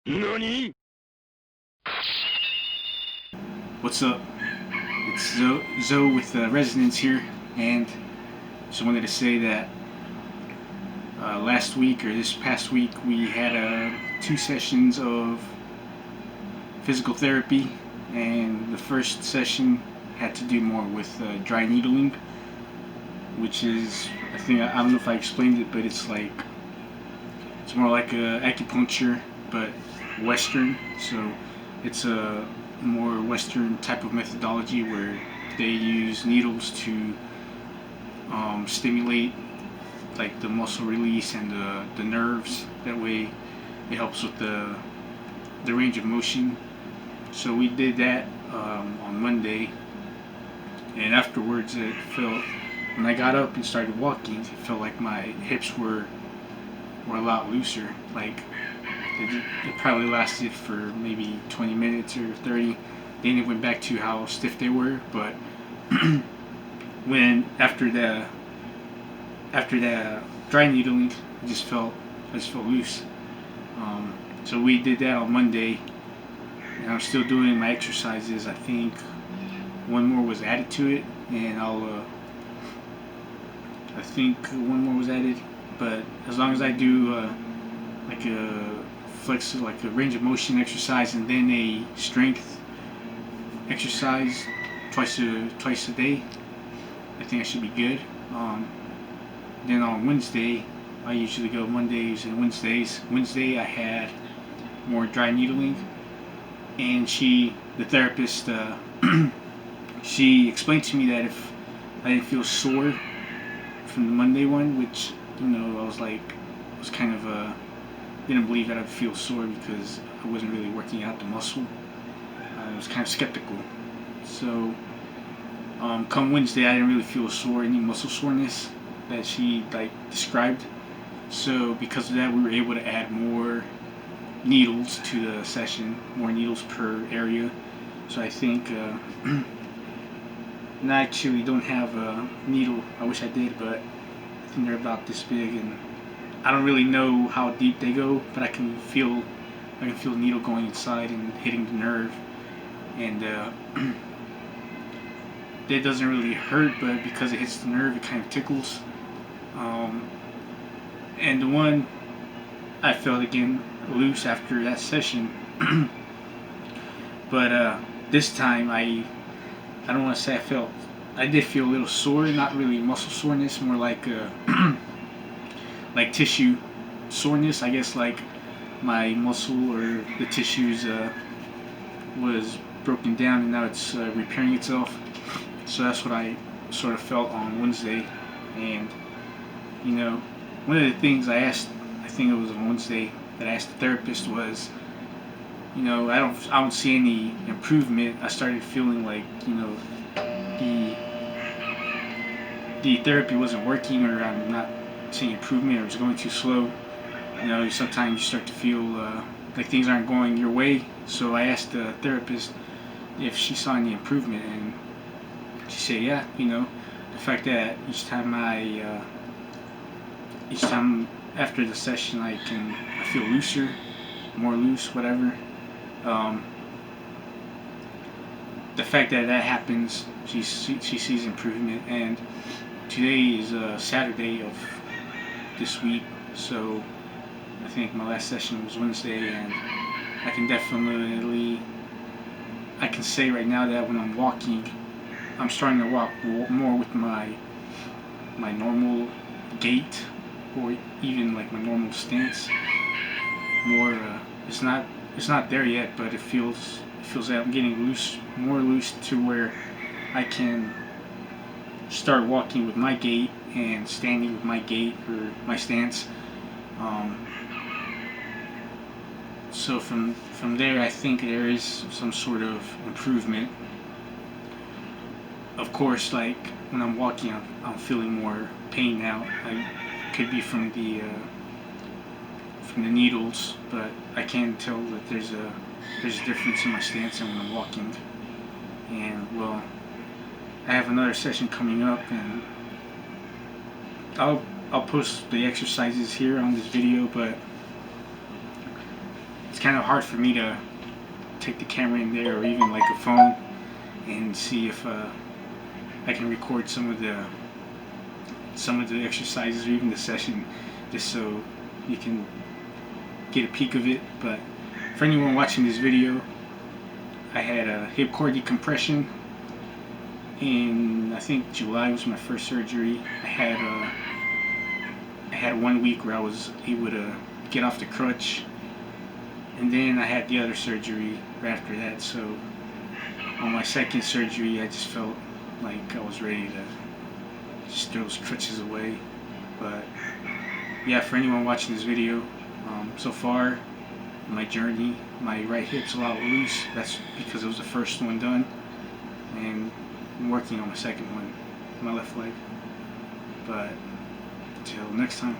NANI? What's up? It's Zoe with Resonance here, and just wanted to say that last week or this past week we had 2 sessions of physical therapy, and the first session had to do more with dry needling, which is I don't know if I explained it, but it's more like acupuncture, but Western. So it's a more Western type of methodology where they use needles to stimulate like the muscle release and the nerves. That way, it helps with the range of motion. So we did that on Monday, and afterwards it felt when I got up and started walking, it felt like my hips were a lot looser. Like it probably lasted for maybe 20 minutes or 30. Then it went back to how stiff they were. But when after the dry needling, I just felt loose. So we did that on Monday, and I'm still doing my exercises. I think one more was added to it, and I think one more was added. But as long as I do like a like a range of motion exercise and then a strength exercise twice a day, I think I should be good. Then on Wednesday, I usually go Mondays and Wednesdays. Wednesday I had more dry needling, and the therapist, she explained to me that if I didn't feel sore from the Monday one, which I was kind of didn't believe that I'd feel sore because I wasn't really working out the muscle. I was kind of skeptical. So come Wednesday, I didn't really feel sore, any muscle soreness that she described. So because of that, we were able to add more needles to the session, more needles per area. So I think, and I actually don't have a needle. I wish I did, but I think they're about this big, and I don't really know how deep they go, but I can feel the needle going inside and hitting the nerve, and it doesn't really hurt, but because it hits the nerve, it kind of tickles. And the one I felt again loose after that session, but this time I don't want to say I did feel a little sore, not really muscle soreness, more like like tissue soreness. I guess like my muscle or the tissues was broken down and now it's repairing itself. So that's what I sort of felt on Wednesday. And one of the things I think it was on Wednesday that I asked the therapist was, I don't see any improvement. I started feeling like the the therapy wasn't working, or I'm not seeing improvement, or it's going too slow. Sometimes you start to feel like things aren't going your way. So I asked the therapist if she saw any improvement, and she said, yeah. The fact that each time after the session, I feel looser, more loose, whatever. Um, the fact that that happens, she sees improvement, and today is Saturday of this week, so I think my last session was Wednesday, and I can say right now that when I'm walking, I'm starting to walk more with my normal gait, or even like my normal stance. More, it's not there yet, but it feels that I'm getting more loose to where I can start walking with my gait and standing with my gait or my stance. Um, so from there, I think there is some sort of improvement. Of course, like when I'm walking, I'm feeling more pain now. I could be from the needles, but I can tell that there's a difference in my stance and when I'm walking. And well, I have another session coming up, and I'll post the exercises here on this video, but it's kind of hard for me to take the camera in there or even like a phone and see if I can record some of the exercises or even the session, just so you can get a peek of it. But for anyone watching this video, I had a hip core decompression in, I think July was my first surgery. I had 1 week where I was able to get off the crutch, and then I had the other surgery right after that. So on my second surgery, I just felt like I was ready to just throw those crutches away. But yeah, for anyone watching this video, so far my journey, my right hip's a lot loose. That's because it was the first one done, and I'm working on my second one, my left leg. But until next time.